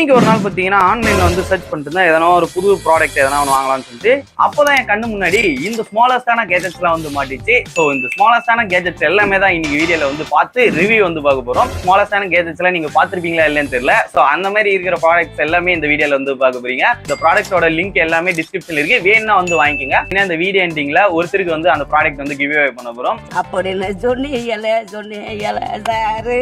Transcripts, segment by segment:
இன்னைக்கு ஒரு நாள் பார்த்தீங்கன்னா ஆன்லைன்ல வந்து சர்ச் பண்ணிட்டு இருந்தா எதனா ஒரு புது ப்ராடக்ட் எதனா ஒன்று வாங்கலாம்னு சொல்லிட்டு அப்போதான் என் கண்ணு முன்னாடி இந்த ஸ்மாலஸ்டான கேஜெட்ஸ்லாம் வந்து மாட்டிச்சு. ஸோ இந்த ஸ்மாலஸ்டான கேஜெட்ஸ் எல்லாமே தான் இன்னைக்கு வீடியோல வந்து பார்த்து ரிவ்யூ வந்து பார்க்க போறோம். ஸ்மாலஸ்டான கேஜெட்ஸ்லாம் நீங்க பார்த்துருப்பீங்களா இல்லைன்னு தெரியல. ஸோ அந்த மாதிரி இருக்கிற ப்ராடக்ட்ஸ் எல்லாமே இந்த வீடியோல வந்து பார்க்க போறீங்க. இந்த ப்ராடக்ட்டோட லிங்க் எல்லாமே டிஸ்கிரிப்ஷன்ல இருக்கு, வேணும்னா வந்து வாங்கிக்கோங்க. ஏன்னா இந்த வீடியோ எண்டிங்ல ஒருத்தருக்கு வந்து அந்த ப்ராடக்ட் வந்து கிவ் அவே பண்ண போறோம். அப்படின்னு சொன்னீங்க சாரு.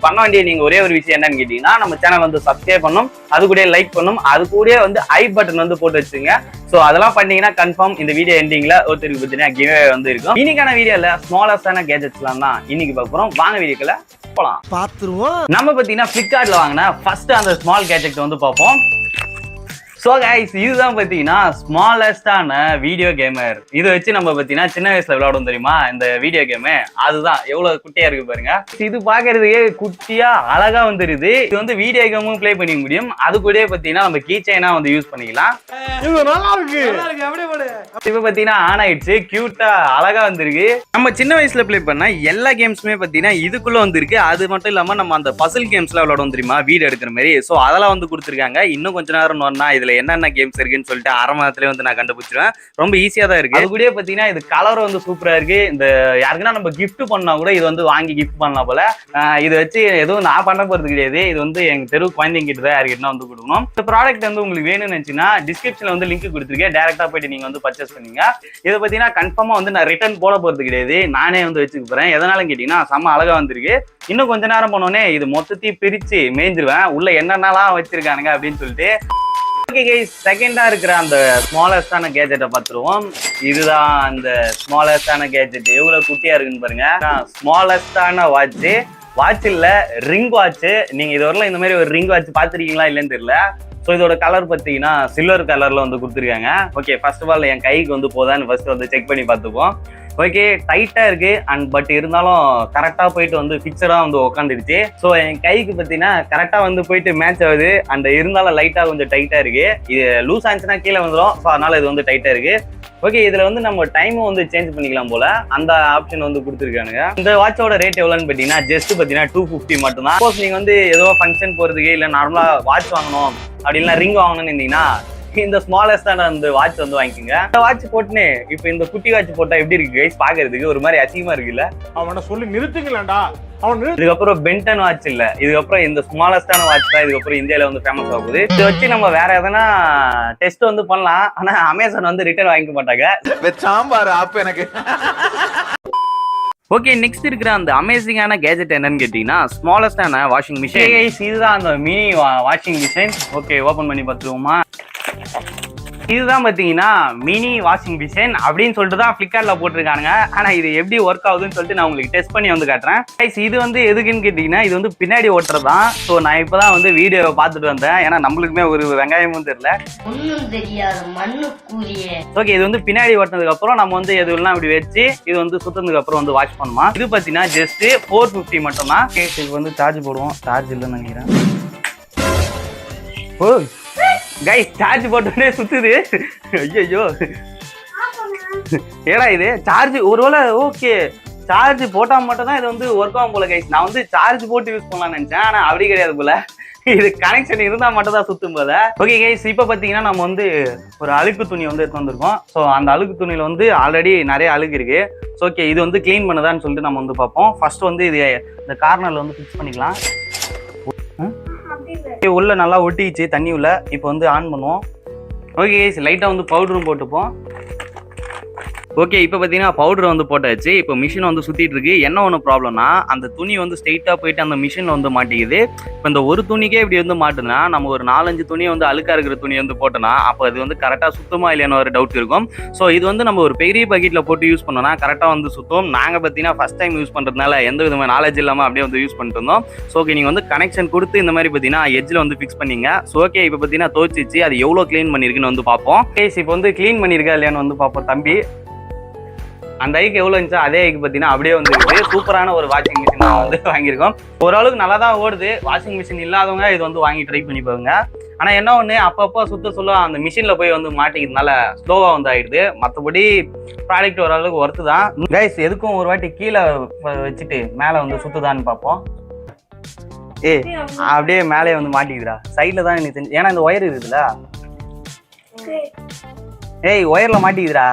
பண்ண வேண்டிய நீங்க ஒரே ஒரு விஷயம் என்னன்னு கேட்டீங்கன்னா, நம்ம சேனல் வந்து சப்ஸ்கிரைப் பண்ணும், அது கூட லைக் பண்ணும், அது கூட வந்து ஐ பட்டன் வந்து போட்டு வச்சுங்க. சோ அதெல்லாம் பண்ணீங்கன்னா கன்ஃபார்ம் இந்த வீடியோ எண்டிங்ல ஒருத்தருக்கு பார்த்தீங்கன்னா கிவ் அவே வந்து இருக்கும். இன்னைக்கான வீடியோல ஸ்மாலஸ்டான கேஜெட்ஸ்லாம் தான் இன்னைக்கு பார்க்க போறோம். வாங்க வீடியோக்குள்ள போலாம். பாத்துருவோம். நம்ம பார்த்தீங்கன்னா ஃபிளிப்கார்ட்ல வாங்கின ஃபர்ஸ்ட் அந்த ஸ்மால் கேஜெட் வந்து பார்ப்போம். ஸோ கைஸ், இதுதான் பார்த்தீங்கன்னா ஸ்மாலஸ்டான வீடியோ கேமர். இதை வச்சு நம்ம பார்த்தீங்கன்னா சின்ன வயசுல விளையாடும் தெரியுமா இந்த வீடியோ கேமு, அதுதான் எவ்வளவு குட்டியா இருக்கு பாருங்க. இது பாக்குறதுக்கே குட்டியா அழகா வந்துருது. இது வந்து வீடியோ கேமும் பிளே பண்ணிக்க முடியும், அது கூட பார்த்தீங்கன்னா நம்ம கீ செயினா வந்து யூஸ் பண்ணிக்கலாம். இப்ப பார்த்தீங்கன்னா ஆன் ஆயிடுச்சு, கியூட்டா அழகா வந்திருக்கு. நம்ம சின்ன வயசுல பிளே பண்ண எல்லா கேம்ஸுமே பார்த்தீங்கன்னா இதுக்குள்ள வந்திருக்கு. அது மட்டும் இல்லாம நம்ம அந்த பசில் கேம்ஸ்லாம் விளையாடும் தெரியுமா வீடியோ எடுக்கிற மாதிரி, ஸோ அதெல்லாம் வந்து கொடுத்துருக்காங்க. இன்னும் கொஞ்ச நேரம் ஒன்னா இதுல என்னென்ன கேம்ஸ் இருக்குன்னு சொல்லிட்டு அரை மணி நேரத்துல வந்து நான் கண்டுபிடிச்சிருவேன். ரொம்ப ஈஸியா தான் இருக்கு. அது கூட பாத்தீங்கன்னா இது கலர் வந்து சூப்பரா இருக்கு. இந்த யாருக்குன்னா நம்ம கிஃப்ட் பண்ணா கூட இது வந்து வாங்கி கிஃப்ட் பண்ணலாம் போல. இதை வச்சு எதுவும் நான் பண்ண போறது கிடையாது, இது வந்து எங்க தெரு குழந்தைங்க கிட்ட தான் யாருக்கிட்ட வந்து கொடுக்கணும். இந்த ப்ராடக்ட் வந்து உங்களுக்கு வேணும்னு நினைச்சுன்னா டிஸ்கிரிப்ஷன்ல வந்து லிங்க் கொடுத்துருக்கேன், டேரக்டா போயிட்டு நீங்க வந்து பர்ச்சேஸ் பண்ணீங்க. இதை பாத்தீங்கன்னா கன்ஃபார்மா வந்து நான் ரிட்டர்ன் போட போறது கிடையாது, நானே வந்து வச்சுக்க போறேன். எதனால கேட்டீங்கன்னா செம்ம அழகா வந்திருக்கு. இன்னும் கொஞ்ச நேரம் போனோடனே இது மொத்தத்தையும் பிரிச்சு மேய்ஞ்சிருவேன், உள்ள என்னென்னலாம் வச்சிருக்கானுங்க அப்படின்னு சொல்லிட்டு. ஓகே கைஸ், செகண்டா இருக்கிற அந்த ஸ்மாலஸ்டான கேஜெட்டை பார்த்துருவோம். இதுதான் அந்த ஸ்மாலஸ்டான கேஜெட், எவ்வளவு குட்டியா இருக்குன்னு பாருங்க. ஸ்மாலஸ்டான வாட்ச் இல்ல, ரிங் வாட்ச். நீங்க இதுவரையிலும் இந்த மாதிரி ஒரு ரிங் வாட்ச் பார்த்துருக்கீங்களா இல்லைன்னு தெரியல. ஸோ இதோட கலர் பார்த்தீங்கன்னா சில்வர் கலர்ல வந்து கொடுத்துருக்காங்க. ஓகே, ஃபர்ஸ்ட் ஆஃப் ஆல் என் கைக்கு வந்து போதான்னு ஃபர்ஸ்ட் வந்து செக் பண்ணி பார்த்துப்போம். ஓகே, டைட்டா இருக்கு அண்ட் பட் இருந்தாலும் கரெக்டா போயிட்டு வந்து பிக்சரா வந்து உட்காந்துடுச்சு. ஸோ என் கைக்கு பார்த்தீங்கன்னா கரெக்டா வந்து போயிட்டு மேட்ச் ஆகுது. அண்ட் இருந்தாலும் லைட்டா கொஞ்சம் டைட்டா இருக்கு. இது லூஸ் ஆச்சுன்னா கீழே வந்துடும், ஸோ அதனால இது வந்து டைட்டா இருக்கு. ஓகே, இதுல வந்து நம்ம டைமும் வந்து சேஞ்ச் பண்ணிக்கலாம் போல, அந்த ஆப்ஷன் வந்து கொடுத்துருக்கானுங்க. இந்த வாட்சோட ரேட் எவ்வளோன்னு பார்த்தீங்கன்னா ஜஸ்ட் பார்த்தீங்கன்னா 250 மட்டும் தான். சப்போஸ் நீங்க வந்து ஏதோ ஃபங்க்ஷன் போறதுக்கு இல்லை நார்மலா வாட்ச் வாங்கணும் அப்படின்னா ரிங் வாங்கணும்னு இருந்தீங்கன்னா இந்த ஸ்மாலஸ்டான அந்த வாட்ச் வந்து வாங்கிக்கோங்க. இந்த வாட்ச் போட்டுன்னு இப்ப இந்த குட்டி வாட்ச் போட்டா எப்படி இருக்கு கைஸ், பாக்குறதுக்கு ஒரு மாதிரி அசிங்கமா இருக்குல்ல. அவனை சொல்லி நிறுத்துங்களேன்டா. இதுக்கப்புறம் பென்டன் வாட்ச் இல்ல, இதுக்கப்புறம் இந்த ஸ்மாலஸ்டான வாட்ச் தான் இதுக்கப்புறம் இந்தியால வந்து ஃபேமஸ் ஆகுது. இதை வச்சு நம்ம வேற எதனா டெஸ்ட் வந்து பண்ணலாம், ஆனா அமேசான் வந்து ரிட்டர்ன் வாங்கிக்க மாட்டாங்க. சாம்பார் ஆப் எனக்கு. ஓகே, நெக்ஸ்ட் இருக்கிற அந்த அமேசிங்கான கேஜெட் என்னன்னு கேட்டீங்கன்னா ஸ்மாலஸ்டான வாஷிங் மிஷின். இதுதான் அந்த mini washing machine. Okay, open பண்ணி பார்த்துருவோமா. இதுதான் பாத்தீங்கன்னா மினி வாஷிங் மிஷின் அப்படின்னு சொல்லிட்டு தான் ஃபிளிப்கார்ட்ல போட்டிருக்காங்க. ஆனா இது எப்படி ஒர்க் ஆகுதுன்னு சொல்லிட்டு நான் உங்களுக்கு டெஸ்ட் பண்ணி வந்து காட்டுறேன். இது வந்து எதுக்குன்னு கேட்டீங்கன்னா இது வந்து பின்னாடி ஓட்டுறதான். ஸோ நான் இப்பதான் வந்து வீடியோவை பார்த்துட்டு வந்தேன், ஏன்னா நம்மளுக்குமே ஒரு வெங்காயமும் தெரியல. ஓகே, இது வந்து பின்னாடி ஓட்டினதுக்கு அப்புறம் நம்ம வந்து எதுலாம் இப்படி வச்சு இது வந்து சுத்ததுக்கு அப்புறம் வந்து வாஷ் பண்ணுமா. இது பாத்தீங்கன்னா ஜஸ்ட் 450 மட்டும் தான். இது வந்து சார்ஜ் போடுவோம், சார்ஜ் இல்லைன்னு நினைக்கிறேன். ஓ கைஸ், சார்ஜ் போட்டோடனே சுத்துது. ஐயோ ஏடா இது சார்ஜ் ஒருவேளை ஓகே சார்ஜ் போட்டா மட்டும் தான் இது வந்து ஒர்க் ஆகும் போல கைஸ். நான் வந்து சார்ஜ் போட்டு யூஸ் பண்ணலாம்னு நினைச்சேன், ஆனா அப்படி கிடையாது போல. இது கனெக்ஷன் இருந்தா மட்டும் தான் சுத்தும் போல. ஓகே கைஸ், இப்ப பாத்தீங்கன்னா நம்ம வந்து ஒரு அழுக்கு துணி வந்து எடுத்து வந்திருக்கோம். ஸோ அந்த அழுக்கு துணியில வந்து ஆல்ரெடி நிறைய அழுக்கு இருக்கு. ஸோ ஓகே, இது வந்து கிளீன் பண்ணுதான்னு சொல்லிட்டு நம்ம வந்து பார்ப்போம். ஃபர்ஸ்ட் வந்து இது இந்த கார்னர்ல வந்து ஃபிக்ஸ் பண்ணிக்கலாம். உள்ள நல்லா ஒட்டிச்சு தண்ணி உள்ள. இப்போ வந்து ஆன் பண்ணுவோம். ஓகே கைஸ், லைட்டா வந்து பவுடரும் போட்டுப்போம். ஓகே, இப்போ பார்த்தீங்கன்னா பவுடர் வந்து போட்டாச்சு. இப்போ மிஷின் வந்து சுற்றிட்டு இருக்கு. என்ன ஒன்று ப்ராப்ளம்னா அந்த துணி வந்து ஸ்ட்ரெயிட்டாக போயிட்டு அந்த மிஷினில் வந்து மாட்டிக்குது. இப்போ இந்த ஒரு துணிக்கே இப்படி வந்து மாட்டுதுன்னா நம்ம ஒரு 4-5 துணியை வந்து அழுக்காக இருக்கிற துணி வந்து போட்டோன்னா அப்போ அது வந்து கரெக்டாக சுத்தமாக இல்லைன்னு ஒரு டவுட் இருக்கும். ஸோ இது வந்து நம்ம ஒரு பெரிய பக்கெட்டில் போட்டு யூஸ் பண்ணோம்னா கரெக்டாக வந்து சுத்தம். நாங்கள் பார்த்தீங்கன்னா ஃபஸ்ட் டைம் யூஸ் பண்ணுறதுனால எந்த விதமான நாலேஜ் இல்லாமல் அப்படியே வந்து யூஸ் பண்ணிட்டு இருந்தோம். ஸோ ஓகே, நீங்கள் வந்து கனெக்ஷன் கொடுத்து இந்த மாதிரி பார்த்தீங்கன்னா எட்ஜில் வந்து ஃபிக்ஸ் பண்ணீங்க. ஸோ ஓகே, இப்போ பார்த்தீங்கன்னா தோச்சிச்சு, அது எவ்வளோ க்ளீன் பண்ணியிருக்குன்னு வந்து பார்ப்போம். கேஸ் இப்போ வந்து க்ளீன் பண்ணியிருக்கா இல்லையான்னு வந்து பார்ப்போம். தம்பி அந்த ஐக்கு எவ்வளோ இருந்துச்சோ அதே ஐக்கு பார்த்தீங்கன்னா அப்படியே வந்து சூப்பரான ஒரு வாஷிங் மிஷின் தான் வந்து வாங்கியிருக்கோம். ஓரளவுக்கு நல்லா தான் ஓடுது. வாஷிங் மிஷின் இல்லாதவங்க இது வந்து வாங்கி ட்ரை பண்ணி பாருங்க. ஆனால் என்ன ஒன்று அப்பப்போ சுத்த சொல்ல அந்த மிஷினில் போய் வந்து மாட்டிக்கிறதுனால ஸ்லோவாக வந்து ஆயிடுது. மற்றபடி ப்ராடக்ட் ஓரளவுக்கு ஒர்த்து தான் கைஸ். எதுக்கும் ஒரு வாட்டி கீழே வச்சுட்டு மேலே வந்து சுத்துதான்னு பார்ப்போம். ஏய் அப்படியே மேலே வந்து மாட்டிக்குதுடா. சைட்ல தான் எனக்கு தெரிஞ்சு, ஏன்னா இந்த ஒயர் இருக்குதுல்ல. ஏய் ஒயர்ல மாட்டிக்குதுடா.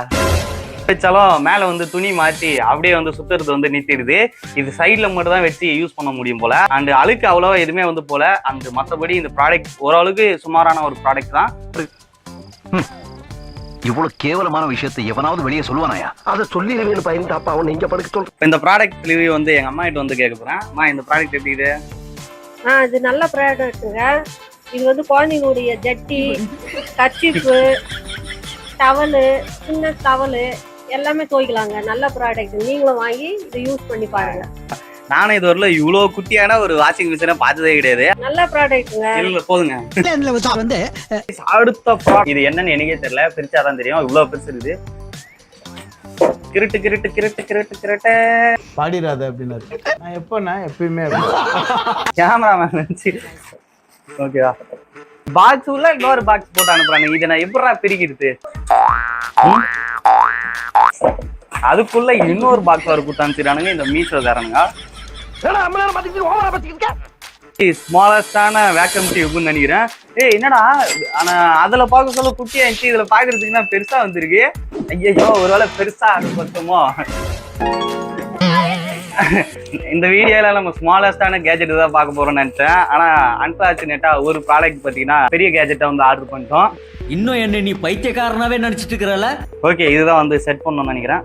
வச்சாலும் மேல வந்து துணி மாட்டி அப்படியே வந்து சுத்துறது வந்து நிறுத்திடுது. இது சைட்ல மட்டும் தான் வச்சு யூஸ் பண்ண முடியும் போல. அண்ட் அழுக்கு அவ்வளவா எதுவுமே வந்து போல. அண்ட் மற்றபடி இந்த ப்ராடக்ட் ஓரளவுக்கு சுமாரான ஒரு ப்ராடக்ட் தான். இவ்வளவு கேவலமான விஷயத்தை எவனாவது வெளியே சொல்லுவானாயா? அதை சொல்லிடுவேன்னு பயன்டாப்பா அவன் இங்க படுக்க சொல்ற. இந்த ப்ராடக்ட் ரிவ்யூ வந்து எங்க அம்மா கிட்ட வந்து கேட்க போறேன். அம்மா இந்த ப்ராடக்ட் எப்படி இது? இது நல்ல ப்ராடக்ட்டுங்க. இது வந்து குழந்தைங்களுடைய ஜட்டி, கர்ச்சீஃபு, டவலு, சின்ன டவலு எல்லாமே துவைக்கலாங்க. நல்ல ப்ராடக்ட். நீங்களும் வாங்கி இதை யூஸ் பண்ணி பாருங்க. நானும் இது வரல இவ்வளவு குட்டியான ஒரு வாஷிங் மிஷினை பார்த்ததே கிடையாது. நல்ல ப்ராடக்ட்டுங்க. இல்ல போதுங்க. வந்து அடுத்த ப்ராடக்ட் இது என்னன்னு எனக்கே தெரியல, பிரிச்சாதான் தெரியும். இவ்வளவு பெருசு இருக்குது. கிருட்டு கிருட்டு கிருட்டு கிருட்டு கிருட்டு பாடிடாத அப்படின்னு நான் எப்பயுமே கேமராமேன் நினைச்சு. ஓகேவா? பாக்ஸ் உள்ள இன்னொரு பாக்ஸ் போட்டு அனுப்புறாங்க. இதை நான் எப்படா பிரிக்கிறது? அதுக்குள்ள இன்னொரு பாக்ஸ் வர கொடுத்து அனுப்பிச்சிடானுங்க இந்த மீஷோக்காரனுங்க. ஸ்மாலஸ்டான வேக்கம் டியூப்னு நினைக்கிறேன். ஏய் என்னடா, ஆனா அதுல பார்க்க சொல்ல குட்டியா இருந்துச்சு, இதுல பாக்குறதுக்குன்னா பெருசா வந்திருக்கு. ஐயோ ஒருவேளை பெருசா பத்தமோ. இந்த வீடியோல நம்ம ஸ்மாலஸ்டான கேஜெட் தான் பார்க்க போறோம்னு நினைச்சேன். ஆனா அன்பார்ச்சுனேட்டா ஒரு ப்ராடக்ட் பாத்தீங்கன்னா பெரிய கேஜெட்டை வந்து ஆர்டர் பண்ணிட்டோம். இன்னும் என்ன நீ பைத்தியக்காரனாவே நினைச்சிட்டு இருக்கிறல? ஓகே இதுதான் வந்து செட் பண்ணணும்னு நினைக்கிறேன்.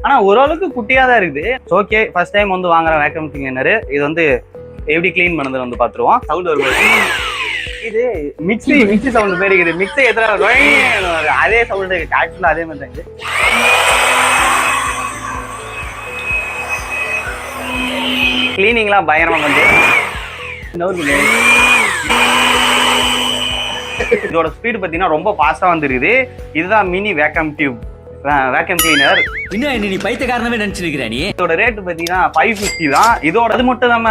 ஆனா ஓரளவுக்கு குட்டியா தான் இருக்குது. ஓகே ஃபர்ஸ்ட் டைம் வந்து வாங்குற வேக்கம் கிளீனர். இது வந்து எப்படி கிளீன் பண்ணது வந்து பாத்துருவோம். சவுண்ட் வரும்போது இது மிக்சி சவுண்ட் பேர் இருக்குது. மிக்சி எத்தனை அதே சவுண்ட் ஆக்சுவலா அதே மாதிரி தான் இது. கிளீனிங்லாம் பயங்கரமா வந்து இதோட ஸ்பீடு பார்த்தீங்கன்னா ரொம்ப ஃபாஸ்டா வந்துருக்குது. இதுதான் mini vacuum tube vacuum cleaner. இன்னும் என்ன நீ பைத்தியக்காரனாவே நினைச்சிருக்கிற நீ? இதோட ரேட் பார்த்தீங்கன்னா 550 தான். இதோட அது மட்டும் இல்லாம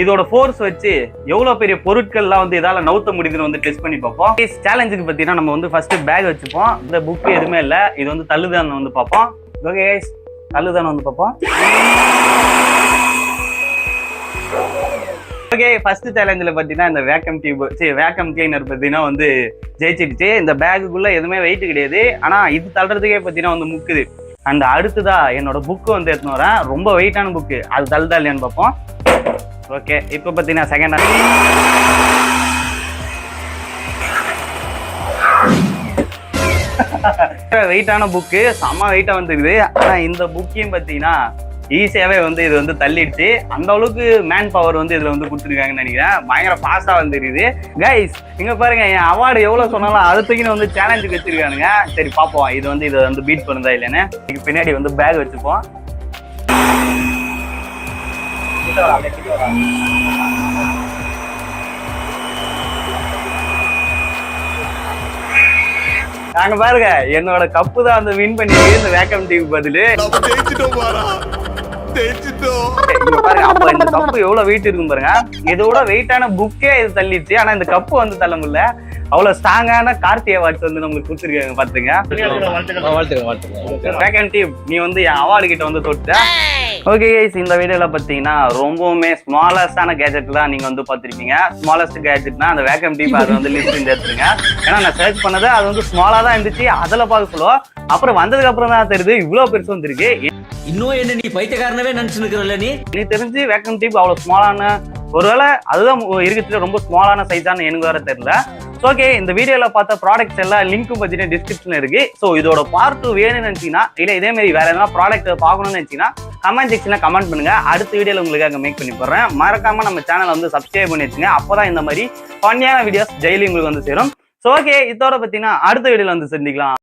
இதோட ஃபோர்ஸ் வச்சு எவ்வளவு பெரிய பொருட்கள்லாம் வந்து இதால நவுத்த முடியுதுன்னு வந்து டெஸ்ட் பண்ணி பார்ப்போம். சேலஞ்சுக்கு பார்த்தீங்கன்னா நம்ம வந்து ஃபர்ஸ்ட் பேக் வச்சுப்போம். இந்த புக் எதுவுமே இல்லை. இது வந்து தள்ளுதான் வந்து பார்ப்போம். ஓகே தள்ளுதான் வந்து பார்ப்போம். ஓகே ஃபர்ஸ்ட் சேலஞ்சில் பார்த்தீங்கன்னா இந்த வேக்கம் டியூப் வேக்கம் கிளீனர் பார்த்தீங்கன்னா வந்து ஜெயிச்சிடுச்சு. இந்த பேக்குக்குள்ள எதுவுமே வெயிட் கிடையாது. ஆனால் இது தள்ளுறதுக்கே பார்த்தீங்கன்னா வந்து முக்குது. அண்ட் அடுத்ததா என்னோட புக்கு வந்து எடுத்துன்னு வரேன். ரொம்ப வெயிட்டான புக்கு, அது தள்ளுதா இல்லையான்னு பார்ப்போம். ஓகே இப்போ பார்த்தீங்கன்னா செகண்ட் வெயிட்டான புக்கு செம்ம வெயிட்டா வந்துருக்குது. ஆனால் இந்த புக்கையும் பார்த்தீங்கன்னா ஈஸியாவே வந்து இது வந்து தள்ளிடுச்சு. அந்த அளவுக்கு மேன் பவர் வந்து இதுல வந்து கொடுத்துருக்காங்கன்னு நினைக்கிறேன். பயங்கர ஃபாஸ்டா வந்துருக்குது. கைஸ் இங்க பாருங்க, என் அவார்டு எவ்வளவு சொன்னாலும் அடுத்தக்கின்னு வந்து சேலஞ்சுக்கு வச்சிருக்கானுங்க. சரி பாப்போம் இதை வந்து பீட் பண்ணுதா இல்லைன்னு. இதுக்கு பின்னாடி வந்து பேக் வச்சுப்போம். நாங்க பாருங்க என்னோட கப்பு தான் அந்த வின் பண்ணி இந்த வேக்கம் டியூப் பதிலு பாருங்க. அப்ப இந்த கப்பு எவ்வளவு வெயிட் இருக்கும் பாருங்க. இதோட வெயிட்டான புக்கே இது தள்ளிடுச்சு. ஆனா இந்த கப்பு வந்து தள்ள முடியல. அவ்வளவு ஸ்ட்ராங்கான கார்த்தி அவார்ட்ஸ் வந்து நம்மளுக்கு கொடுத்துருக்காங்க பாத்துங்க. வேக்கம் டியூப் நீ வந்து என் அவார்டு கிட்ட வந்து தொட்ட. ஓகே இந்த வீடியோல பாத்தீங்கன்னா ரொம்பவுமே ஸ்மாலஸ்டான கேஜெட் தான் நீங்க வந்து பாத்திருப்பீங்க. ஸ்மாலஸ்ட் கேஜெட்னா அந்த வேக்கம் டியூப் அது வந்து லிஸ்ட் எடுத்துருங்க. ஏன்னா நான் சர்ச் பண்ணது அது வந்து ஸ்மாலா தான் இருந்துச்சு. அதுல பார்க்க சொல்லுவோம். அப்புறம் வந்ததுக்கு அப்புறம் தான் தெரியுது இவ்வளவு பெருசு வந்துருக்கு. இன்னும் என்ன நீ பைத்தியக்காரனவே நினைச்சுக்கிறல்ல நீ? நீ தெரிஞ்சு வேக்கம் டியூப் அவ்வளவு ஸ்மாலான, ஒருவேளை அதுதான் இருக்கிறதுல ரொம்ப ஸ்மாலான சைஸான எனக்கு வேற தெரியல. ஓகே இந்த வீடியோல பார்த்த ப்ராடக்ட்ஸ் எல்லாம் லிங்க்கும் பார்த்தீங்கன்னா டிஸ்கிரிப்ஷன்ல இருக்கு. ஸோ இதோட பார்ட் 2 வேணும்னு நினைச்சீங்கன்னா, இல்லை இதே மாதிரி வேற எதனா ப்ராடக்ட் பார்க்கணும்னு நினைச்சீங்கன்னா கமெண்ட் செக்ஷன்ல கமெண்ட் பண்ணுங்க. அடுத்த வீடியோல உங்களுக்காக மேக் பண்ணி போடுறேன். மறக்காம நம்ம சேனலை வந்து சப்ஸ்கிரைப் பண்ணி வச்சுங்க. அப்போதான் இந்த மாதிரி ஃபன்னியான வீடியோஸ் டெய்லி உங்களுக்கு வந்து சேரும். ஸோ ஓகே இதோட பார்த்தீங்கன்னா அடுத்த வீடியோல வந்து சந்திக்கலாம்.